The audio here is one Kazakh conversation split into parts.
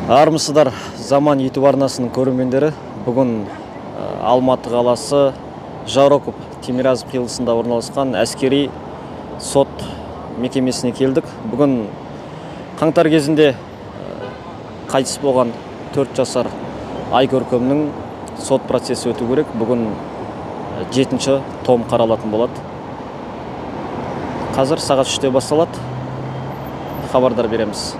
Армысыздар, Заман YouTube арнасының көрермендері. Бүгін Алматы қаласы Жароков Тимиразов қиылысында орналасқан әскери сот мекемесіне келдік. Бүгін қаңтар кезінде қайтыс болған 4 жасар Айкөркемнің сот процесі өту керек. Бүгін 7-ші том қаралатын болады. Қазір сағат 3-те басталады. Хабардар береміз.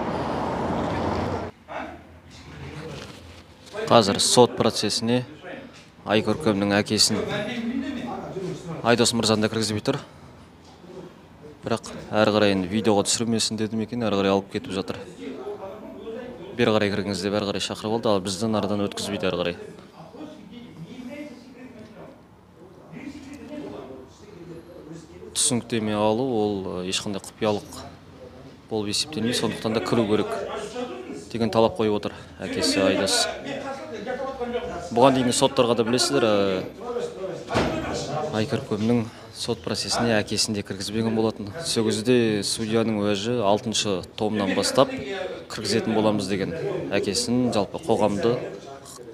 Қазір сот процесіне Айкөркемнің әкесін Айдос мырзаны кіргізіп тұр. Бірақ әрі қарай видеоға түсірмесін дедім екен, әрі қарай алып кетіп жатыр. Бері қарай кіргіңіз деп әрі қарай шақырып алды, ал біздің арадан өткізбейді әрі қарай. Түсініктеме алу ол ешқандай құпиялық болып есептелмейді, сондықтан да кіру керек деген талап қойып отыр әкесі Айдос. Бұған дейін соттарға да білесіздер, Айкөркемнің сот процесіне әкесінде кіргізбеген болатын. Сол кезде судьяның уәжі 6-шы томнан бастап кіргізетін боламыз деген әкесін, жалпы қоғамды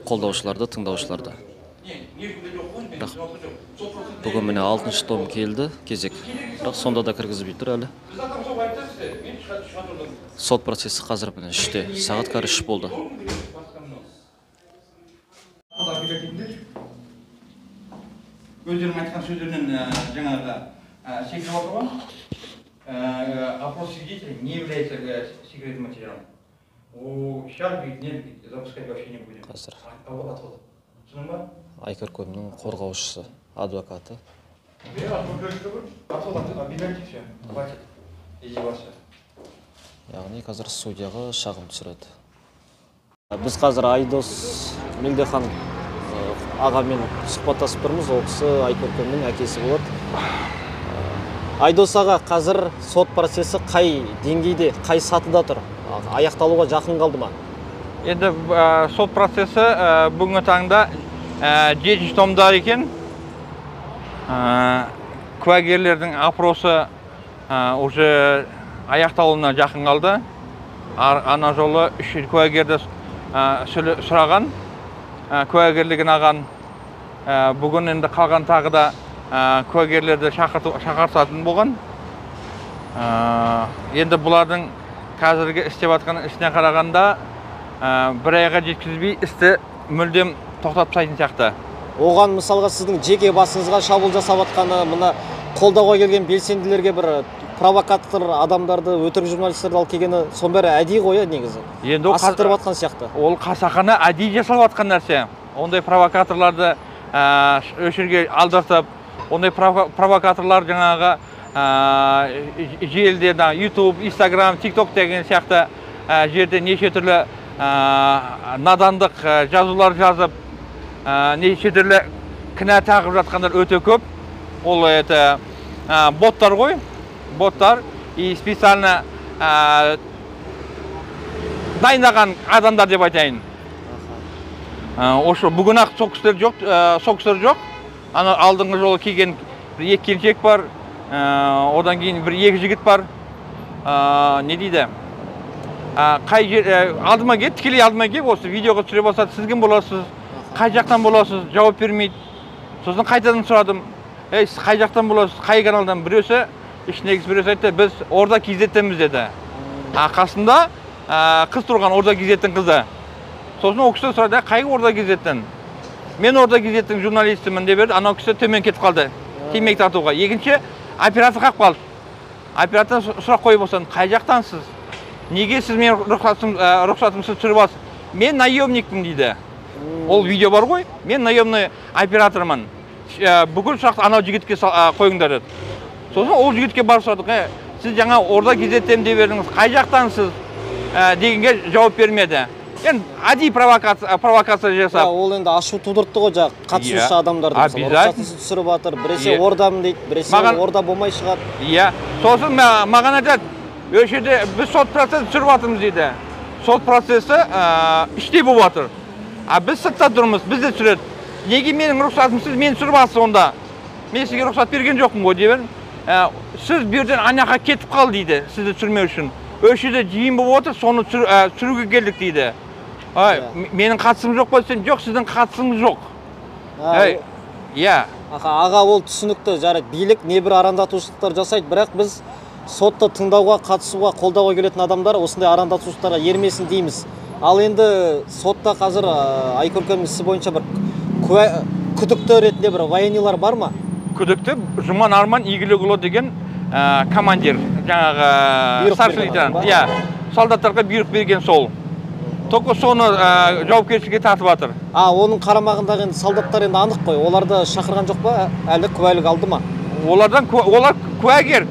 қолдаушыларды, тыңдаушыларды. Бірақ бүгін міне 6-шы том келді, кезек. Бірақ сонда да кіргізбей тұр әлі. Сот процесі қазір міне 3-те, сағат кәрі 3 болды. Өздерінің айтқан сөздерінен жаңағы секрет отырған опрос свидетелей не является секретным материалом. Сейчас запускать вообще не будем. Отвод. Түсінің ба? Айкөркемнің қорғаушысы, адвокаты. Отвод, объявляйте все. Хватит. Издеваться. Яғни қазір судьяға шағым түсіреді. Біз қазір Айдос Мелдехан ағамен сұхбаттасып тұрмыз. Ол кісі Айкөркемнің әкесі болады. Айдос аға, қазір сот процесі қай деңгейде, қай сатыда тұр? Аяқталуға жақын қалды ма? Енді сот процесі бүгінгі таңда 7-ші томда екен. Куәгерлердің опросы уже аяқталуына жақын қалды. Ана жолы 3 куәгерді сұраған. Куәгерлігін аған. Бүгін енді қалған тағы да куәгерлерді шақыртатын болған. Енді бұлардың қазіргі істеп атқан ісіне қарағанда бір айға жеткізбей істі мүлдем тоқтатып тастайтын сияқты. Оған мысалға сіздің жеке басыңызға шабуыл жасап атқаны, мына қолдауға келген белсенділерге бір провокатор адамдарды, өтірік журналистерді алып келгені, соның бәрі әдейі ғой негізі. Енді асықтырып атқан сияқты. Ол қасақана әдейі жасалып атқан нәрсе. Ондай провокаторларды өшірге алдыртып, ондай провокаторлар жаңағы желіде, YouTube, Instagram, TikTok деген сияқты жерде неше түрлі надандық жазулар жазып, неше түрлі кінә тағып жатқандар өте көп. Ол боттар ғой, боттар и специально дайындаған адамдар деп айтайын. Ошы бүгін-ақ сокыстар жоқ. Ана алдыңғы жолы келген бір 2 келіншек бар, одан кейін бір 2 жігіт бар. Не дейді? Қай жер алдыма кел, тікелей алдыма кел, осы видеоға түсіре бастады. Сіз кім боласыз? Қай жақтан боласыз? Жауап бермейді. Сосын қайтадан сұрадым. Сіз қай жақтан боласыз? Қай каналдан? Біреусі, ішіндегісі біреусі айтты, біз Орда KZ-тенбіз деді. Қасында қыз тұрған, Орда KZ-тің қызы. Сосын ол кісі сұрады, қай Орда KZ-тен? Мен Орда KZ-тің журналистімін деп берді, анау кісі төмен кетіп қалды. Темекі тартуға. Екінші оператор қақып қалды. Оператор сұрақ қойып болсын, қай жақтансыз? Неге сіз мен рұқсатымсыз түсіріп алсыз? Мен наемникпін дейді. Ол видео бар ғой, мен наемный оператормын. Бүкіл сұрақты анау жігітке қойыңдар деді. Сосын ол жігітке барып сұрадық, сіз жаңа Орда KZ-тен деп бердіңіз, қай жақтансыз дегенге жауап бермеді. Енді әдейі провокация жасап. Ол енді ашу тудыртты ғой жақ, қатысушы адамдарды. Рұқсатынсыз түсіріп атыр, біресе Ордамын дейді, біресе Орда болмай шығады. Сосын маған айтады, өшеде біз сот процесі түсіріп атырмыз дейді. Сот процесі іште болып атыр. Біз сыртта тұрмыз, біз де түсіреді. Неге менің рұқсатымсыз мен түсіріп атсыз онда? Мен сізге рұқсат берген жоқпын ғой деп. Сіз берден анаққа кетіп қал дейді, сізді түсірмеу үшін. Өшеде жиын болып отыр, соны түсіруге келдік дейді. Менің қатысым жоқ па десем, жоқ, сіздің қатысыңыз жоқ. Иә. Аға, ол түсінікті, жарайды, билік небір арандатушылықтар жасайды, бірақ біз сотты тыңдауға, қатысуға, қолдауға келетін адамдар осындай арандатушылықтарға ермесін дейміз. Ал енді сотта қазір Айкөркемнің ісі бойынша бір күдікті ретінде бір военныйлар бар ма? Күдікті Жұман Арман Игілікұлы деген командир, жаңағы старший лейтенант. Иә, солдаттарға бұйрық берген сол. Только соны жауапкершілікке тартып жатыр. Оның қарамағындағы енді солдаттар енді анық қой. Оларды шақырған жоқ па? Әлі куәлік алды ма? Олар куәгер.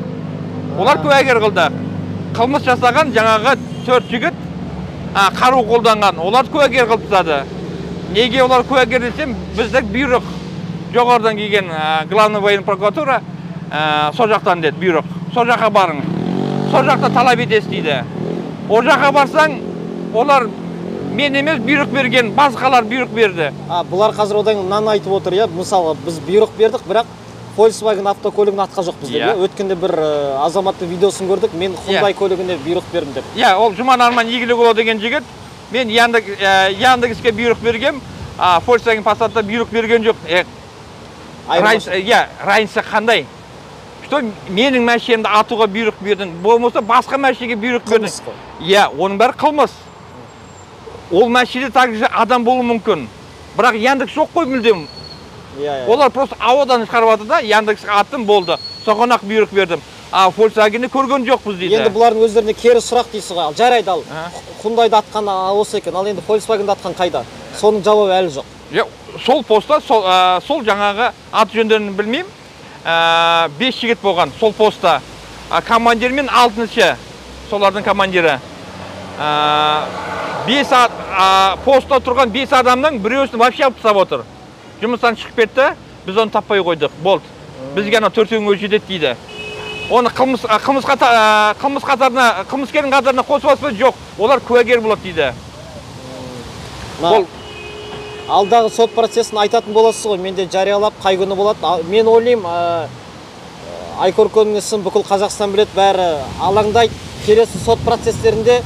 Олар куәгер қылды. Қылмыс жасаған жаңағы 4 жігіт қару қолданған. Олар куәгер қылып тастады. Неге олар куәгер десем, біздік бұйрық жоғарыдан келген главный военный прокуратура сол жақтан деді бұйрық. Сол жаққа барыңыз. Сол жақта талап етесіз дейді. Ол жаққа барсаң, олар мен емес бұйрық берген, басқалар бұйрық берді. Бұлар қазір одан мынаны айтып отыр, иә, мысалы біз бұйрық бердік, бірақ Volkswagen автокөлігін атқа жоқ бізде. Өткенде бір азаматтың видеосын көрдік, мен Hyundai көлігіне бұйрық бердім деп. Иә, ол Жұман Арман Игілікұлы деген жігіт, мен Яндекске бұйрық бергем, Volkswagen Passat'та бұйрық берген жоқ. Раньше қандай? Что менің мәшинемді атуға бұйрық бердің, болмаса басқа мәшинеге бұйрық бердің. Иә, оның бәрі қылмыс. Ол мәшине также адам болуы мүмкін. Бірақ Яндекс жоқ қой мүлдем. Олар просто ауадан шығарып жатыр да, Яндекске аттым болды. Соған ақ бұйрық бердім. Volkswagen'ді көрген жоқпыз дейді. Енді бұлардың өздеріне кері сұрақ дейсіз ғой. Жарайды, ал Hyundai'ды атқан осы екен. Ал енді Volkswagen'ді атқан қайда? Соның жауабы әлі жоқ. Сол постта, сол жаңағы аты жөндерін білмеймін. 5 жігіт болған сол постта. Командир мен 6-шы, солардың командирі. 5 постта тұрған 5 адамның біреусін вообще алып тастап отыр. Жұмыстан шығып кетті, біз оны таппай қойдық, болды. Бізге ана 4-ге жетеді дейді. Оны қылмыскердің қатарына қосып жоқ, олар куәгер болады дейді. Алдағы сот процесін айтатын боласыз ғой, менде жариялап, қай күні болады. Мен ойлаймын, Айкөркемнің ісін бүкіл Қазақстан білет, бәрі алаңдайды. Келесі сот процестерінде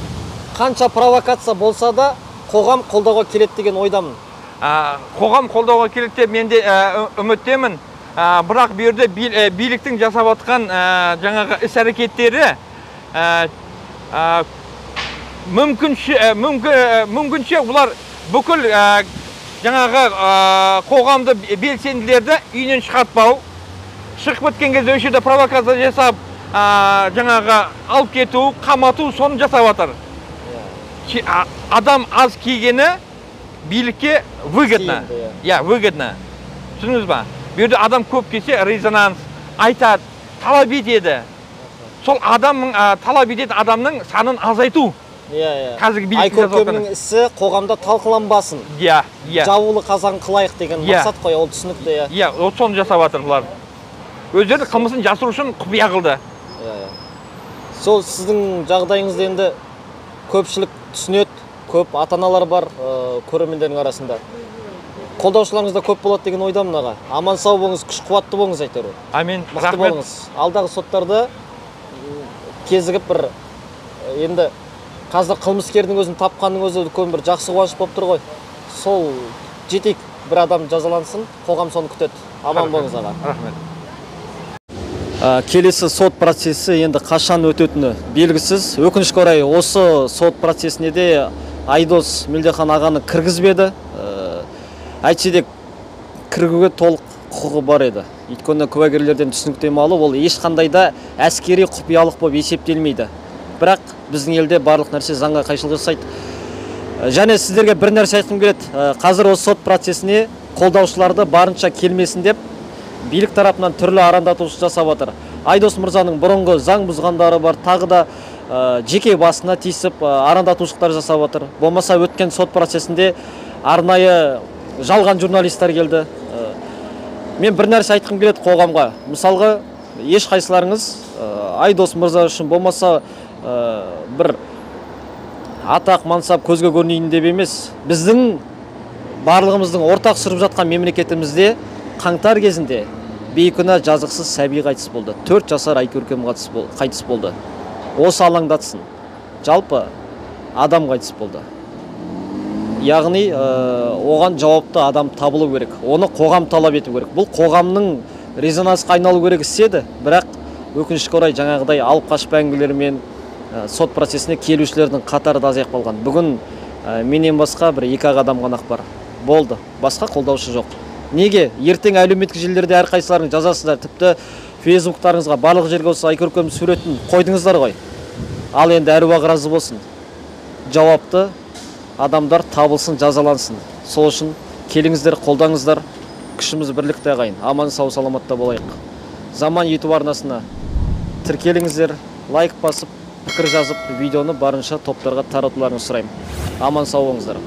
қанша провокация болса да, қоғам қолдауға келеді деген ойдамын. Қоғам қолдауға келеді деп мен де үміттемін. Бірақ берді биліктің жасап атқан жаңағы іс-әрекеттері мүмкінше бұлар бүкіл жаңағы қоғамды белсенділерді үйінен шығартпау, шығып кеткен кезде осы жерде провокация жасап, жаңағы алып кету, қамату, соны жасап жатыр. Адам аз кигені билікке выгодно. Выгодно. Түсініңіз ба? Берді адам көп келсе резонанс айтады, талап етеді. Сол талап етеді адамның санын азайту. Айкөркемнің ісі қоғамда талқыланбасын. Жауылы қазан қылайық деген мақсат қой, ол түсінікті. Ол соны жасап жатыр бұлар. Өздері қылмысын жасыру үшін құпия қылды. Сол сіздің жағдайыңызда енді көпшілік түсінеді, көп ата-аналар бар көрермендердің арасында. Қолдаушыларыңыз да көп болады деген ойдамын аға. Аман сау болыңыз, күш қуатты болыңыз әйтеуір. Амин. Мықты болыңыз. Алдағы соттарда кезігіп бір енді қазір қылмыскердің өзін тапқанның өзі үлкен бір жақсы қуаныш болып тұр ғой. Сол жетейік, бір адам жазалансын, қоғам соны күтеді. Аман болыңыз аға. Рахмет. Келесі сот процесі енді қашан өтетіні белгісіз. Өкінішке орай осы сот процесіне де Айдос Мелдехан ағаны кіргізбеді. Әйтсе де кіргуге толық құқығы бар еді. Өйткені куәгерлерден түсініктеме алу ол ешқандай да әскери құпиялық болып есептелмейді. Бірақ біздің елде барлық нәрсе заңға қайшылық жасайды. Және сіздерге бір нәрсе айтқым келеді. Қазір осы сот процесіне қолдаушыларды барынша келмесін деп билік тарапынан түрлі арандатушы жасап жатыр. Айдос мырзаның бұрынғы заң бұзғандары бар, тағы да жеке басына тиісіп арандатушылықтар жасап жатыр. Болмаса өткен сот процесінде арнайы жалған журналистер келді. Мен бір нәрсе айтқым келеді қоғамға. Мысалға, ешқайсыларыңыз Айдос мырза үшін болмаса бір атақ мансап көзге көрінейін деп емес. Біздің барлығымыздың ортақ сүріп жатқан мемлекетімізде қаңтар кезінде бейкүнә жазықсыз сәби қайтыс болды. 4 жасар Айкөркем қайтыс болды. Осы алаңдатсын. Жалпы адам қайтыс болды. яғни оған жауапты адам табылу керек, оны қоғам талап ету керек. Бұл қоғамның резонансқа айналу керек іс еді, бірақ өкінішке орай жаңағыдай алып қашпа әңгімелермен сот процесіне келушілердің қатары да азайып қалған. Бүгін менен басқа бір 2-ақ адам ғана бар. Болды, басқа қолдаушы жоқ. Неге? Ертең әлеуметтік желілерде әрқайсыларың жазасыздар, тіпті фейсбуктарыңызға барлық жерге осы Айкөркемнің суретін қойдыңыздар ғой. Ал енді әруақ разы болсын. Жауапты адамдар табылсын, жазалансын. Сол үшін келіңіздер, қолдаңыздар. Күшіміз бірлікте ағайын. Аман сау саламатта болайық. Заман YouTube арнасына тіркеліңіздер, лайк басып, пікір жазып, видеоны барынша топтарға таратуларыңызды сұраймын. Аман сау болыңыздар.